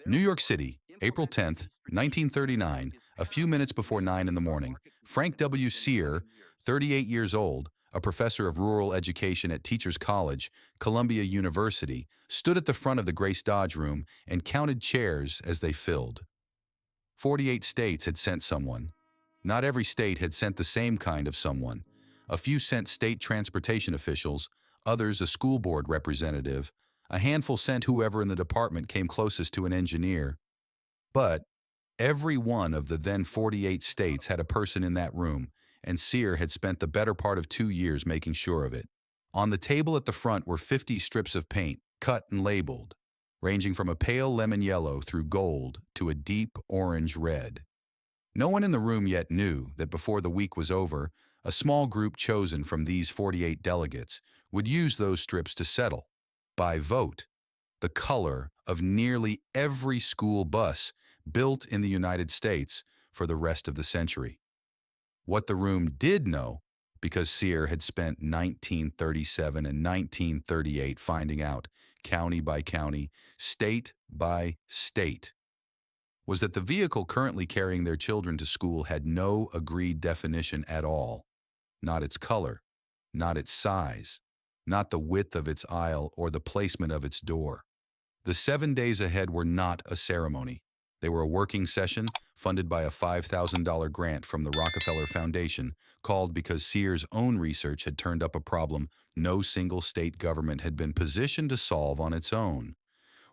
New York City, April 10th, 1939, a few minutes before 9 in the morning, Frank W. Sear, 38 years old, a professor of rural education at Teachers College, Columbia University, stood at the front of the Grace Dodge Room and counted chairs as they filled. 48 states had sent someone. Not every state had sent the same kind of someone. A few sent state transportation officials, others a school board representative, a handful sent whoever in the department came closest to an engineer. But every one of the then 48 states had a person in that room, and Sear had spent the better part of 2 years making sure of it. On the table at the front were 50 strips of paint, cut and labeled, ranging from a pale lemon yellow through gold to a deep orange red. No one in the room yet knew that before the week was over, a small group chosen from these 48 delegates would use those strips to settle, by vote, the color of nearly every school bus built in the United States for the rest of the century. What the room did know, because Sear had spent 1937 and 1938 finding out, county by county, state by state, was that the vehicle currently carrying their children to school had no agreed definition at all. Not its color, not its size, not the width of its aisle or the placement of its door. The 7 days ahead were not a ceremony. They were a working session funded by a $5,000 grant from the Rockefeller Foundation, called because Sear's own research had turned up a problem no single state government had been positioned to solve on its own.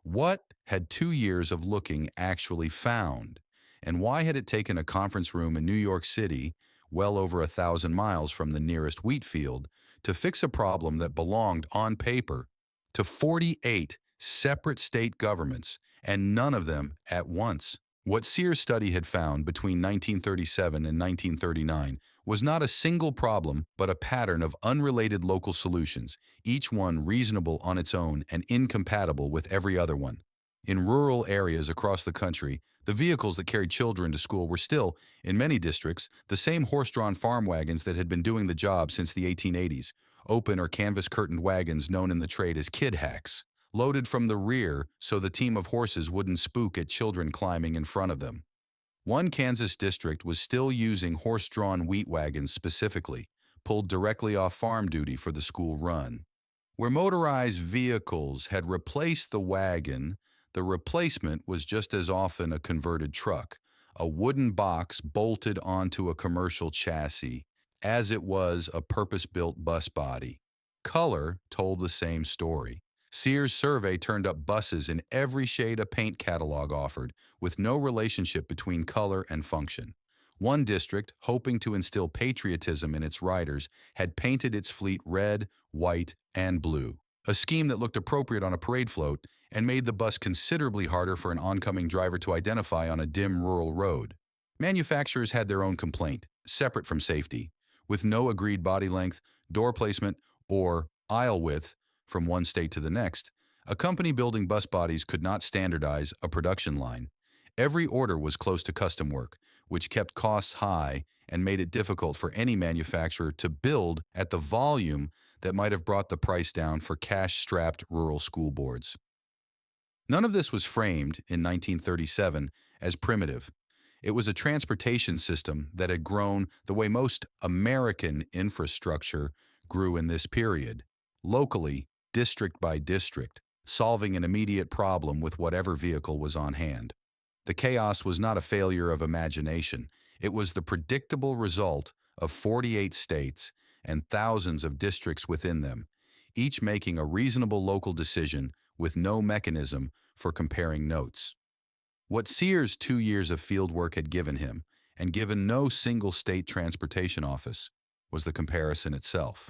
What had 2 years of looking actually found? And why had it taken a conference room in New York City, well over 1,000 miles from the nearest wheat field, to fix a problem that belonged on paper to 48 separate state governments, and none of them at once? What Sear's study had found between 1937 and 1939 was not a single problem, but a pattern of unrelated local solutions, each one reasonable on its own and incompatible with every other one. In rural areas across the country, the vehicles that carried children to school were still, in many districts, the same horse-drawn farm wagons that had been doing the job since the 1880s, open or canvas-curtained wagons known in the trade as kid hacks, loaded from the rear so the team of horses wouldn't spook at children climbing in front of them. One Kansas district was still using horse-drawn wheat wagons specifically, pulled directly off farm duty for the school run. Where motorized vehicles had replaced the wagon, the replacement was just as often a converted truck, a wooden box bolted onto a commercial chassis, as it was a purpose-built bus body. Color told the same story. Sear's survey turned up buses in every shade a paint catalog offered, with no relationship between color and function. One district, hoping to instill patriotism in its riders, had painted its fleet red, white, and blue, a scheme that looked appropriate on a parade float and made the bus considerably harder for an oncoming driver to identify on a dim rural road. Manufacturers had their own complaint, separate from safety, with no agreed body length, door placement, or aisle width from one state to the next. A company building bus bodies could not standardize a production line. Every order was close to custom work, which kept costs high and made it difficult for any manufacturer to build at the volume that might have brought the price down for cash-strapped rural school boards. None of this was framed in 1937 as primitive. It was a transportation system that had grown the way most American infrastructure grew in this period, locally, district by district, solving an immediate problem with whatever vehicle was on hand. The chaos was not a failure of imagination. It was the predictable result of 48 states and thousands of districts within them, each making a reasonable local decision with no mechanism for comparing notes. What Sear's 2 years of field work had given him, and given no single state transportation office, was the comparison itself,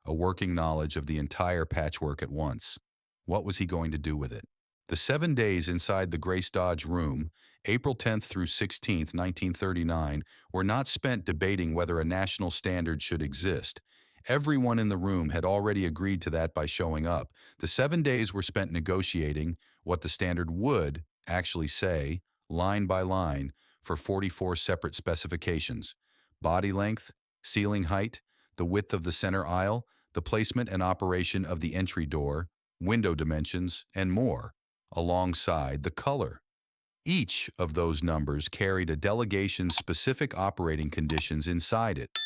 a working knowledge of the entire patchwork at once. What was he going to do with it? The 7 days inside the Grace Dodge room, April 10th through 16th, 1939, were not spent debating whether a national standard should exist. Everyone in the room had already agreed to that by showing up. The 7 days were spent negotiating what the standard would actually say, line by line, for 44 separate specifications: body length, ceiling height, the width of the center aisle, the placement and operation of the entry door, window dimensions, and more, alongside the color. Each of those numbers carried a delegation's specific operating conditions inside it.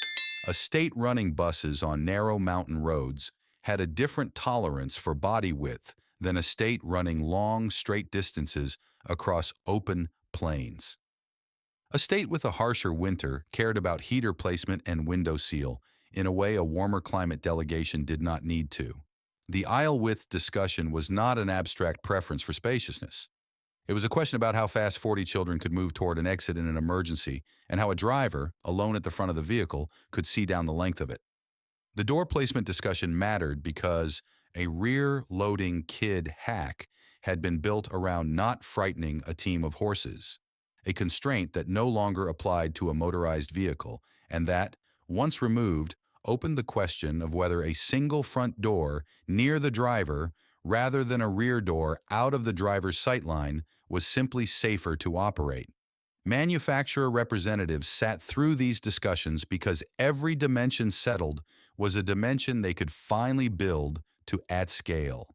A state running buses on narrow mountain roads had a different tolerance for body width than a state running long, straight distances across open plains. A state with a harsher winter cared about heater placement and window seal in a way a warmer climate delegation did not need to. The aisle width discussion was not an abstract preference for spaciousness. It was a question about how fast 40 children could move toward an exit in an emergency and how a driver, alone at the front of the vehicle, could see down the length of it. The door placement discussion mattered because a rear-loading kid hack had been built around not frightening a team of horses, a constraint that no longer applied to a motorized vehicle, and that, once removed, opened the question of whether a single front door near the driver rather than a rear door out of the driver's sightline was simply safer to operate. Manufacturer representatives sat through these discussions because every dimension settled was a dimension they could finally build to at scale.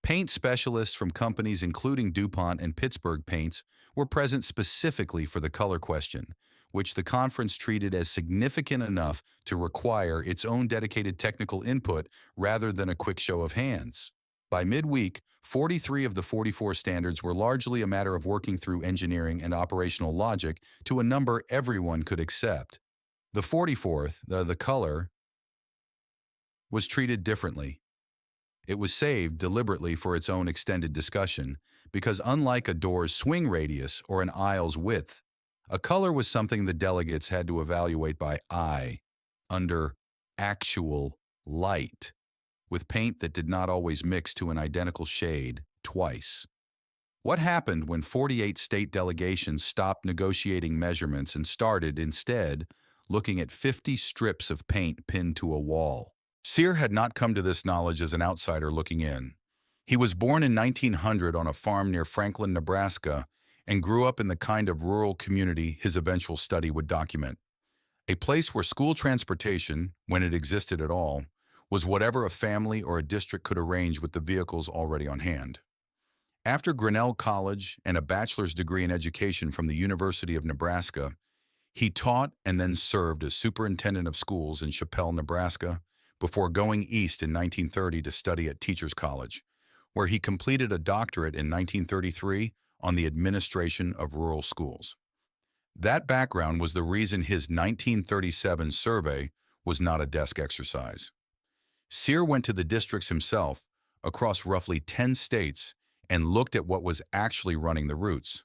Paint specialists from companies including DuPont and Pittsburgh Paints were present specifically for the color question, which the conference treated as significant enough to require its own dedicated technical input rather than a quick show of hands. By midweek, 43 of the 44 standards were largely a matter of working through engineering and operational logic to a number everyone could accept. The 44th, the color, was treated differently. It was saved deliberately for its own extended discussion because unlike a door's swing radius or an aisle's width, a color was something the delegates had to evaluate by eye, under actual light, with paint that did not always mix to an identical shade twice. What happened when 48 state delegations stopped negotiating measurements and started, instead, looking at 50 strips of paint pinned to a wall? Sear had not come to this knowledge as an outsider looking in. He was born in 1900 on a farm near Franklin, Nebraska, and grew up in the kind of rural community his eventual study would document. A place where school transportation, when it existed at all, was whatever a family or a district could arrange with the vehicles already on hand. After Grinnell College and a bachelor's degree in education from the University of Nebraska, he taught and then served as superintendent of schools in Chappell, Nebraska, before going east in 1930 to study at Teachers College, where he completed a doctorate in 1933 on the administration of rural schools. That background was the reason his 1937 survey was not a desk exercise. Sear went to the districts himself, across roughly 10 states, and looked at what was actually running the routes.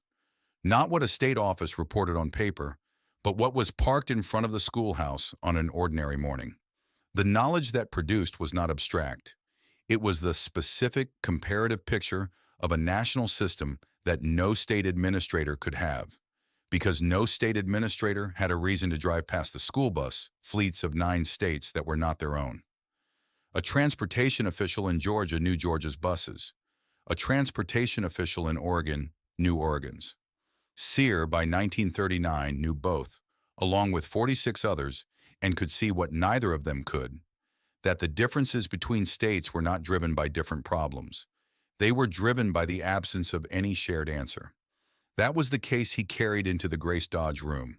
Not what a state office reported on paper, but what was parked in front of the schoolhouse on an ordinary morning. The knowledge that produced was not abstract. It was the specific comparative picture of a national system that no state administrator could have, because no state administrator had a reason to drive past the school bus fleets of 9 states that were not their own. A transportation official in Georgia knew Georgia's buses. A transportation official in Oregon knew Oregon's. Sear, by 1939, knew both, along with 46 others, and could see what neither of them could, that the differences between states were not driven by different problems. They were driven by the absence of any shared answer. That was the case he carried into the Grace Dodge room,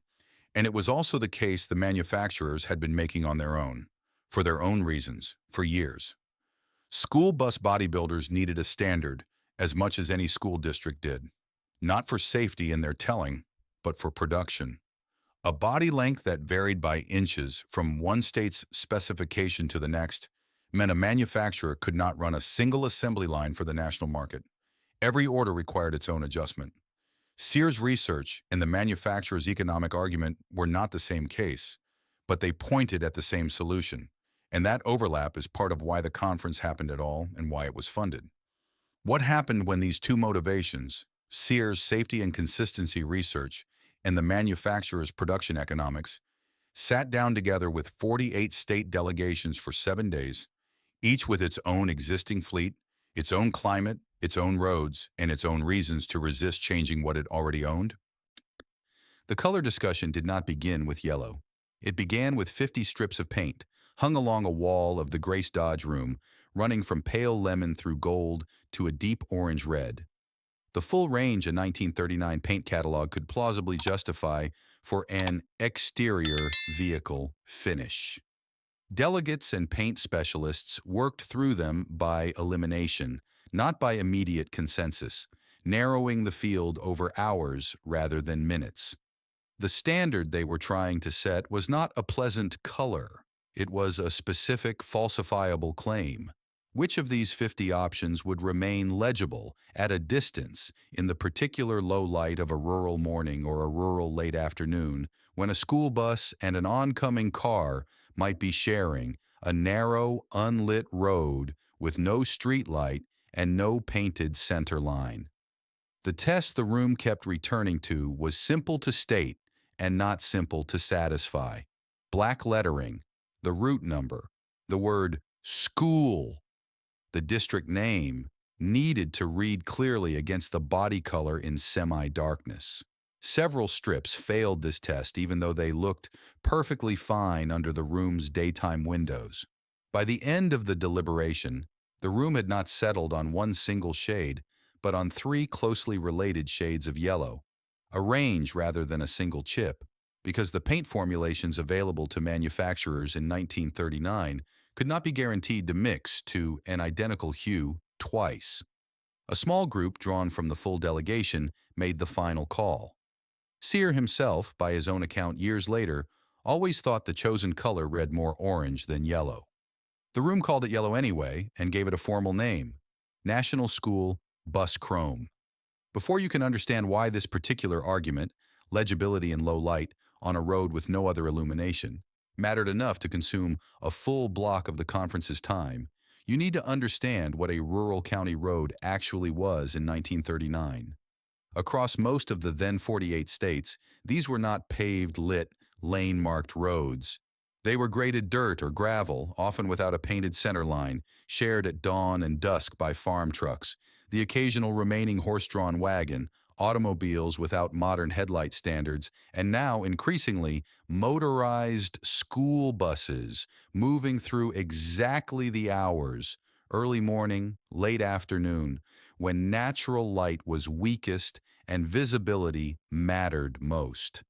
and it was also the case the manufacturers had been making on their own, for their own reasons, for years. School bus bodybuilders needed a standard as much as any school district did, not for safety in their telling, but for production. A body length that varied by inches from one state's specification to the next meant a manufacturer could not run a single assembly line for the national market. Every order required its own adjustment. Sear's research and the manufacturer's economic argument were not the same case, but they pointed at the same solution, and that overlap is part of why the conference happened at all and why it was funded. What happened when these two motivations, Sear's safety and consistency research and the manufacturer's production economics, sat down together with 48 state delegations for 7 days, each with its own existing fleet, its own climate, its own roads, and its own reasons to resist changing what it already owned? The color discussion did not begin with yellow. It began with 50 strips of paint, hung along a wall of the Grace Dodge room, running from pale lemon through gold to a deep orange red. The full range a 1939 paint catalog could plausibly justify for an exterior vehicle finish. Delegates and paint specialists worked through them by elimination, not by immediate consensus, narrowing the field over hours rather than minutes. The standard they were trying to set was not a pleasant color. It was a specific falsifiable claim. Which of these 50 options would remain legible at a distance in the particular low light of a rural morning or a rural late afternoon when a school bus and an oncoming car might be sharing a narrow, unlit road with no street light and no painted center line? The test the room kept returning to was simple to state and not simple to satisfy. Black lettering, the route number, the word school, the district name, needed to read clearly against the body color in semi-darkness. Several strips failed this test even though they looked perfectly fine under the room's daytime windows. By the end of the deliberation, the room had not settled on one single shade, but on three closely related shades of yellow, a range rather than a single chip, because the paint formulations available to manufacturers in 1939 could not be guaranteed to mix to an identical hue twice. A small group drawn from the full delegation made the final call. Sear himself, by his own account years later, always thought the chosen color read more orange than yellow. The room called it yellow anyway and gave it a formal name: National School Bus Chrome. Before you can understand why this particular argument, legibility in low light on a road with no other illumination, mattered enough to consume a full block of the conference's time, you need to understand what a rural county road actually was in 1939. Across most of the then 48 states, these were not paved, lit, lane-marked roads. They were graded dirt or gravel, often without a painted center line, shared at dawn and dusk by farm trucks, the occasional remaining horse-drawn wagon, automobiles without modern headlight standards, and now, increasingly, motorized school buses moving through exactly the hours, early morning, late afternoon, when natural light was weakest and visibility mattered most.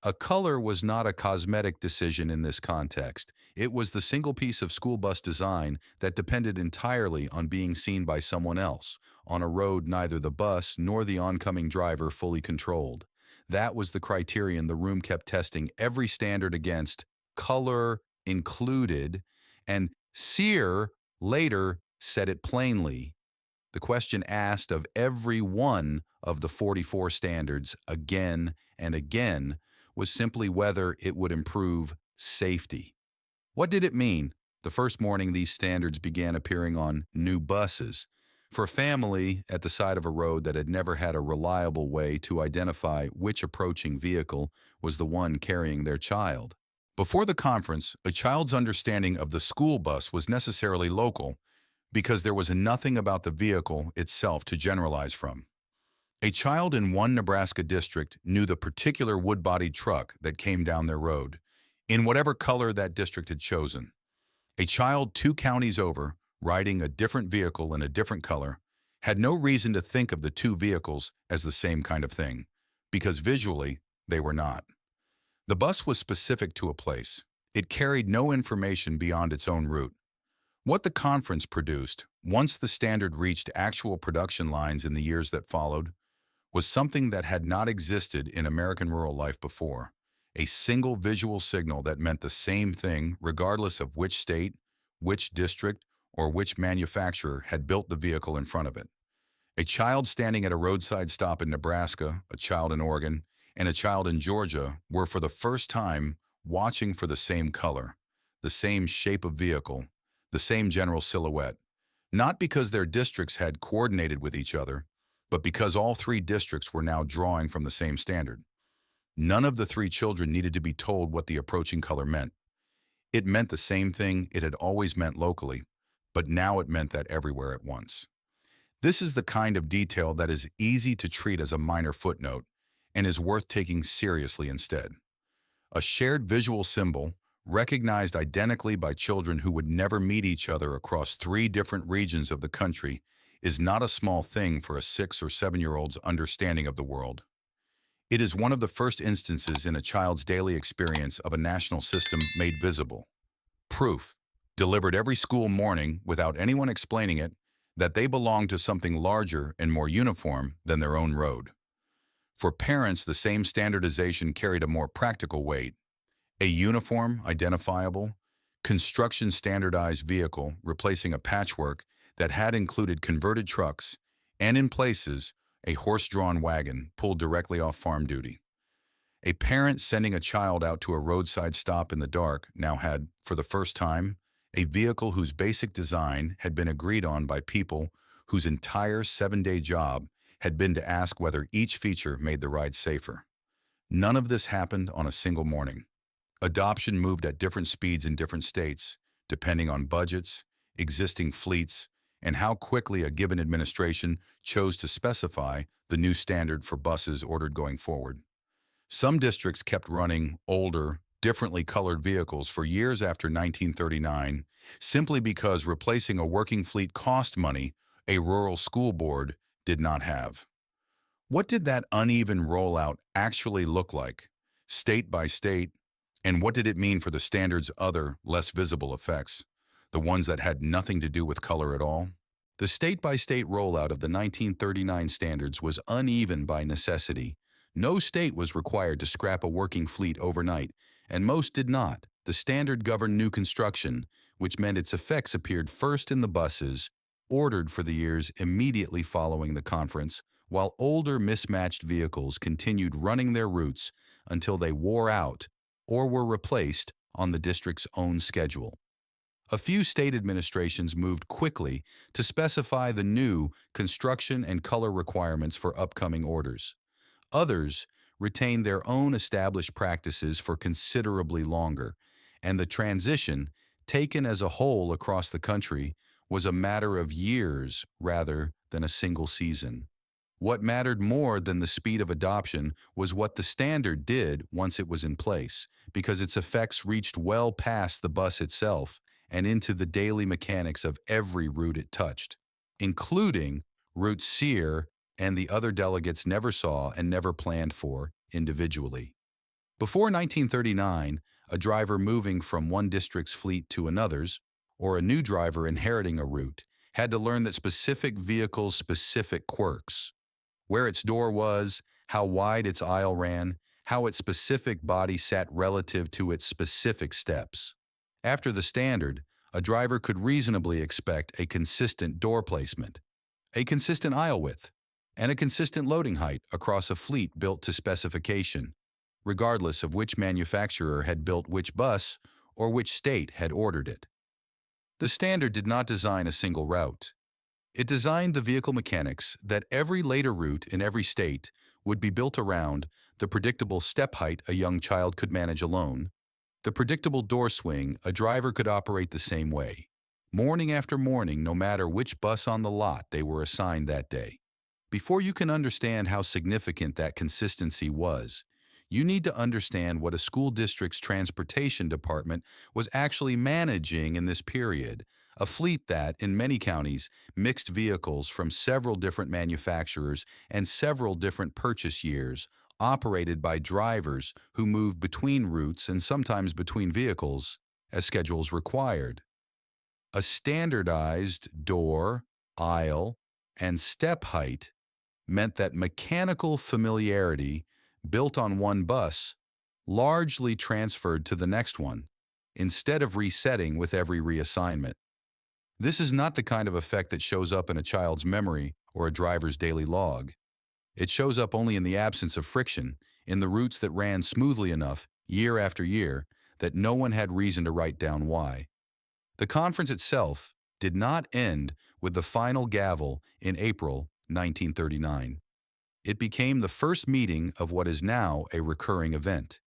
A color was not a cosmetic decision in this context. It was the single piece of school bus design that depended entirely on being seen by someone else, on a road neither the bus nor the oncoming driver fully controlled. That was the criterion the room kept testing every standard against, color included, and Sear later said it plainly. The question asked of every one of the 44 standards again and again was simply whether it would improve safety. What did it mean the first morning these standards began appearing on new buses? For a family at the side of a road that had never had a reliable way to identify which approaching vehicle was the one carrying their child. Before the conference, a child's understanding of the school bus was necessarily local because there was nothing about the vehicle itself to generalize from. A child in one Nebraska district knew the particular wood-bodied truck that came down their road, in whatever color that district had chosen. A child 2 counties over, riding a different vehicle in a different color, had no reason to think of the two vehicles as the same kind of thing, because visually, they were not. The bus was specific to a place. It carried no information beyond its own route. What the conference produced, once the standard reached actual production lines in the years that followed, was something that had not existed in American rural life before: a single visual signal that meant the same thing regardless of which state, which district, or which manufacturer had built the vehicle in front of it. A child standing at a roadside stop in Nebraska, a child in Oregon, and a child in Georgia were for the first time watching for the same color, the same shape of vehicle, the same general silhouette, not because their districts had coordinated with each other, but because all 3 districts were now drawing from the same standard. None of the 3 children needed to be told what the approaching color meant. It meant the same thing it had always meant locally, but now it meant that everywhere at once. This is the kind of detail that is easy to treat as a minor footnote and is worth taking seriously instead. A shared visual symbol, recognized identically by children who would never meet each other across 3 different regions of the country, is not a small thing for a 6 or 7-year-old's understanding of the world. It is one of the first instances in a child's daily experience of a national system made visible. Proof, delivered every school morning without anyone explaining it, that they belong to something larger and more uniform than their own road. For parents, the same standardization carried a more practical weight. A uniform, identifiable, construction standardized vehicle replacing a patchwork that had included converted trucks and, in places, a horse-drawn wagon pulled directly off farm duty. A parent sending a child out to a roadside stop in the dark now had, for the first time, a vehicle whose basic design had been agreed on by people whose entire 7-day job had been to ask whether each feature made the ride safer. None of this happened on a single morning. Adoption moved at different speeds in different states, depending on budgets, existing fleets, and how quickly a given administration chose to specify the new standard for buses ordered going forward. Some districts kept running older, differently colored vehicles for years after 1939, simply because replacing a working fleet cost money a rural school board did not have. What did that uneven rollout actually look like, state by state, and what did it mean for the standard's other, less visible effects, the ones that had nothing to do with color at all? The state-by-state rollout of the 1939 standards was uneven by necessity. No state was required to scrap a working fleet overnight, and most did not. The standard governed new construction, which meant its effects appeared first in the buses, ordered for the years immediately following the conference, while older mismatched vehicles continued running their routes until they wore out or were replaced on the district's own schedule. A few state administrations moved quickly to specify the new construction and color requirements for upcoming orders. Others retained their own established practices for considerably longer, and the transition, taken as a whole across the country, was a matter of years rather than a single season. What mattered more than the speed of adoption was what the standard did once it was in place, because its effects reached well past the bus itself and into the daily mechanics of every route it touched, including routes Sear and the other delegates never saw and never planned for individually. Before 1939, a driver moving from one district's fleet to another's, or a new driver inheriting a route, had to learn that specific vehicles' specific quirks, where its door was, how wide its aisle ran, how its specific body sat relative to its specific steps. After the standard, a driver could reasonably expect a consistent door placement, a consistent aisle width, and a consistent loading height across a fleet built to specification, regardless of which manufacturer had built which bus or which state had ordered it. The standard did not design a single route. It designed the vehicle mechanics that every later route in every state would be built around the predictable step height a young child could manage alone, the predictable door swing a driver could operate the same way, morning after morning, no matter which bus on the lot they were assigned that day. Before you can understand how significant that consistency was, you need to understand what a school district's transportation department was actually managing in this period, a fleet that, in many counties, mixed vehicles from several different manufacturers and several different purchase years, operated by drivers who moved between routes and sometimes between vehicles as schedules required. A standardized door, aisle, and step height meant that mechanical familiarity built on one bus largely transferred to the next one, instead of resetting with every reassignment. This is not the kind of effect that shows up in a child's memory or a driver's daily log. It shows up only in the absence of friction, in the routes that ran smoothly enough, year after year, that no one had reason to write down why. The conference itself did not end with the final gavel in April 1939. It became the first meeting of what is now a recurring event,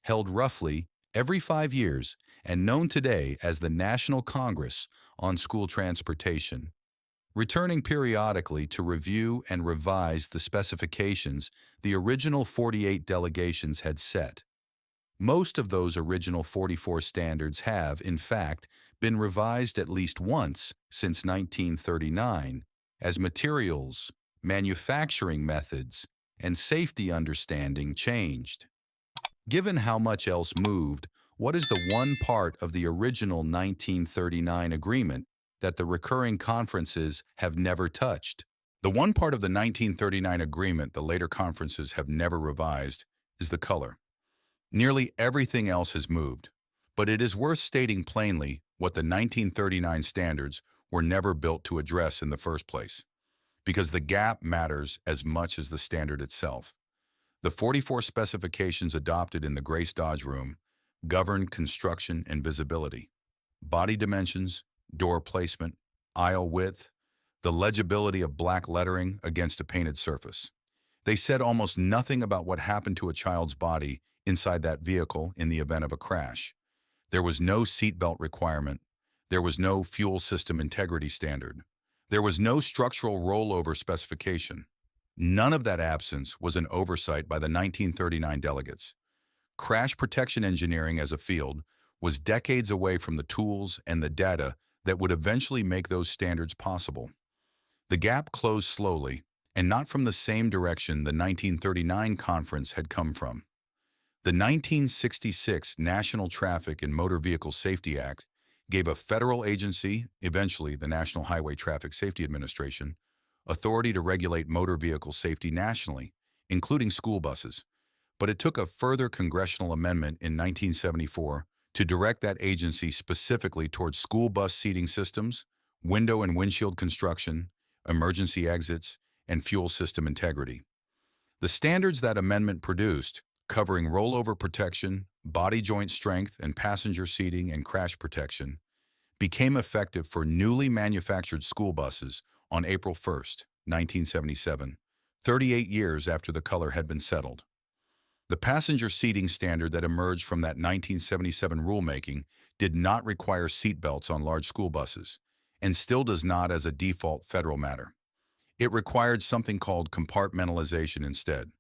held roughly every 5 years and known today as the National Congress on School Transportation, returning periodically to review and revise the specifications the original 48 delegations had set. Most of those original 44 standards have, in fact, been revised at least once since 1939, as materials, manufacturing methods, and safety understanding changed. Given how much else moved, what is the one part of the original 1939 agreement that the recurring conferences have never touched? The one part of the 1939 agreement the later conferences have never revised is the color. Nearly everything else has moved, but it is worth stating plainly what the 1939 standards were never built to address in the first place, because the gap matters as much as the standard itself. The 44 specifications adopted in the Grace Dodge Room govern construction and visibility, body dimensions, door placement, aisle width, the legibility of black lettering against a painted surface. They said almost nothing about what happened to a child's body inside that vehicle in the event of a crash. There was no seatbelt requirement. There was no fuel system integrity standard. There was no structural rollover specification. None of that absence was an oversight by the 1939 delegates. Crash protection engineering as a field was decades away from the tools and the data that would eventually make those standards possible. The gap closed slowly, and not from the same direction the 1939 conference had come from. The 1966 National Traffic and Motor Vehicle Safety Act gave a federal agency, eventually the National Highway Traffic Safety Administration, authority to regulate motor vehicle safety nationally, including school buses. But it took a further congressional amendment in 1974 to direct that agency specifically towards school bus seating systems, window and windshield construction, emergency exits, and fuel system integrity. The standards that amendment produced, covering rollover protection, body joint strength, and passenger seating and crash protection, became effective for newly manufactured school buses on April 1, 1977, 38 years after the color had been settled. The passenger seating standard that emerged from that 1977 rulemaking did not require seat belts on large school buses, and still does not as a default federal matter. It required something called compartmentalization instead.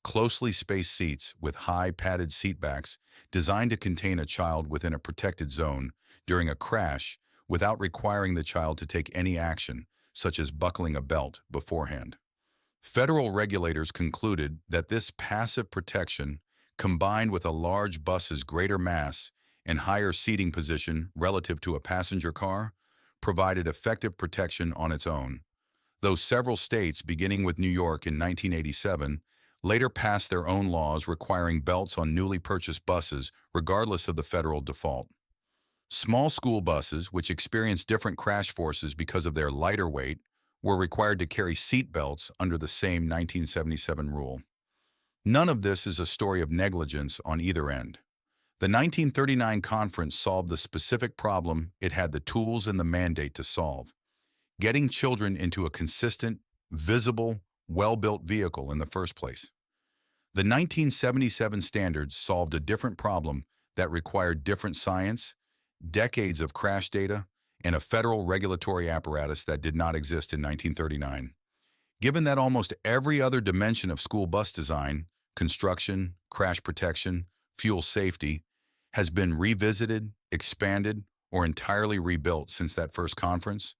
Closely spaced seats with high padded seat backs designed to contain a child within a protected zone during a crash without requiring the child to take any action, such as buckling a belt, beforehand. Federal regulators concluded that this passive protection, combined with a large bus's greater mass and higher seating position relative to a passenger car, provided effective protection on its own. Though several states, beginning with New York in 1987, later passed their own laws requiring belts on newly purchased buses regardless of the federal default. Small school buses, which experienced different crash forces because of their lighter weight, were required to carry seat belts under the same 1977 rule. None of this is a story of negligence on either end. The 1939 conference solved the specific problem it had the tools and the mandate to solve: getting children into a consistent, visible, well-built vehicle in the first place. The 1977 standards solved a different problem that required different science, decades of crash data, and a federal regulatory apparatus that did not exist in 1939. Given that almost every other dimension of school bus design, construction, crash protection, fuel safety, has been revisited, expanded, or entirely rebuilt since that first conference,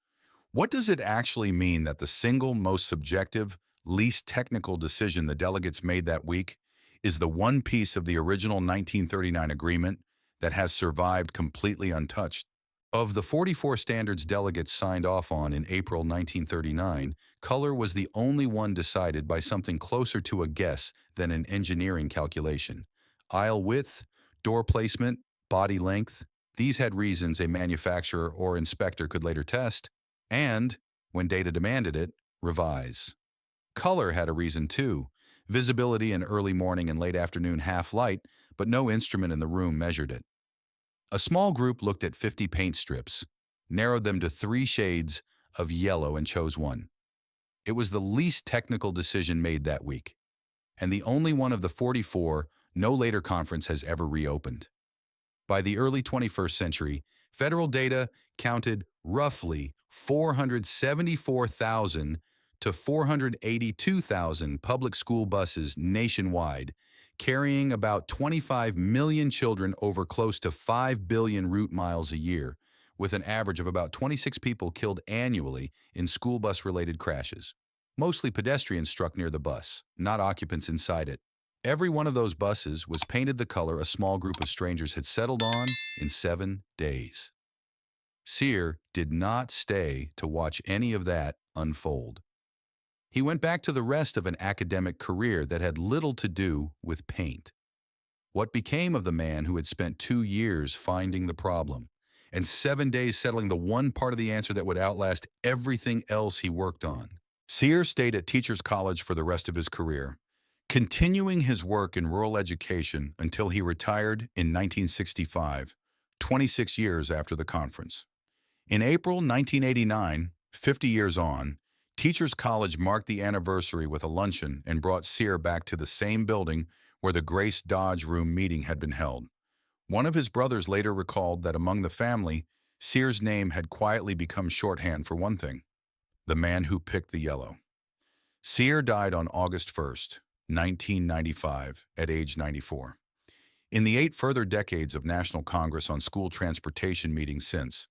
what does it actually mean that the single most subjective, least technical decision the delegates made that week is the one piece of the original 1939 agreement that has survived completely untouched? Of the 44 standards delegates signed off on in April 1939, color was the only one decided by something closer to a guess than an engineering calculation. Aisle width, door placement, body length, these had reasons a manufacturer or inspector could later test, and, when data demanded it, revise. Color had a reason too: visibility in early morning and late afternoon half light, but no instrument in the room measured it. A small group looked at 50 paint strips, narrowed them to 3 shades of yellow, and chose one. It was the least technical decision made that week, and the only one of the 44 no later conference has ever reopened. By the early 21st century, federal data counted roughly 474,000 to 482,000 public school buses nationwide, carrying about 25 million children over close to 5 billion route miles a year, with an average of about 26 people killed annually in school bus-related crashes. Mostly pedestrians struck near the bus, not occupants inside it. Every one of those buses was painted the color a small group of strangers had settled on in 7 days. Sear did not stay to watch any of that unfold. He went back to the rest of an academic career that had little to do with paint. What became of the man who had spent 2 years finding the problem and 7 days settling the one part of the answer that would outlast everything else he worked on? Sear stayed at Teachers College for the rest of his career, continuing his work in rural education until he retired in 1965, 26 years after the conference. In April 1989, 50 years on, Teachers College marked the anniversary with a luncheon and brought Sear back to the same building where the Grace Dodge Room meeting had been held. One of his brothers later recalled that among the family, Sear's name had quietly become shorthand for one thing: the man who picked the yellow. Sear died on August 1st, 1995, at age 94. In the 8 further decades of National Congress on School Transportation meetings since,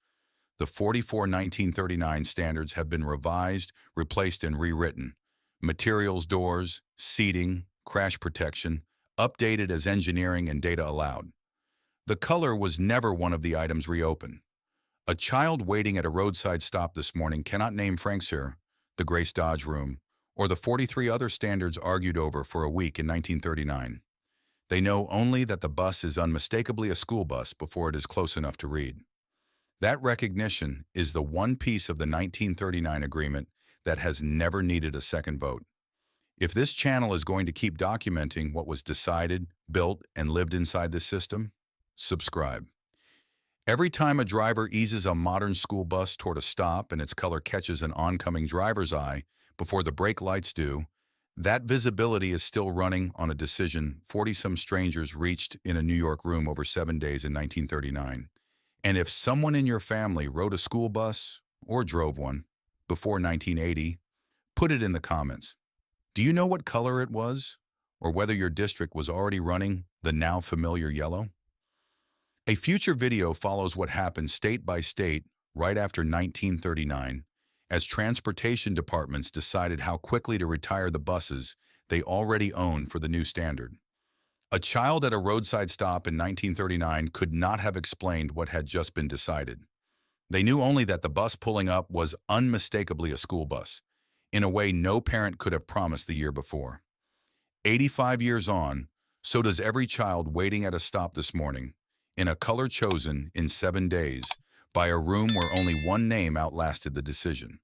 the 44 1939 standards have been revised, replaced, and rewritten. Materials, doors, seating, crash protection, updated as engineering and data allowed. The color was never one of the items reopened. A child waiting at a roadside stop this morning cannot name Frank Sear, the Grace Dodge Room, or the 43 other standards argued over for a week in 1939. They know only that the bus is unmistakably a school bus before it is close enough to read. That recognition is the one piece of the 1939 agreement that has never needed a second vote. If this channel is going to keep documenting what was decided, built, and lived inside this system, subscribe. Every time a driver eases a modern school bus toward a stop and its color catches an oncoming driver's eye before the brake lights do, that visibility is still running on a decision 40-some strangers reached in a New York room over 7 days in 1939. And if someone in your family rode a school bus or drove one before 1980, put it in the comments. Do you know what color it was, or whether your district was already running the now familiar yellow? A future video follows what happened state by state right after 1939, as transportation departments decided how quickly to retire the buses they already own for the new standard. A child at a roadside stop in 1939 could not have explained what had just been decided. They knew only that the bus pulling up was unmistakably a school bus, in a way no parent could have promised the year before. 85 years on, so does every child waiting at a stop this morning, in a color chosen in 7 days by a room where only one name outlasted the decision.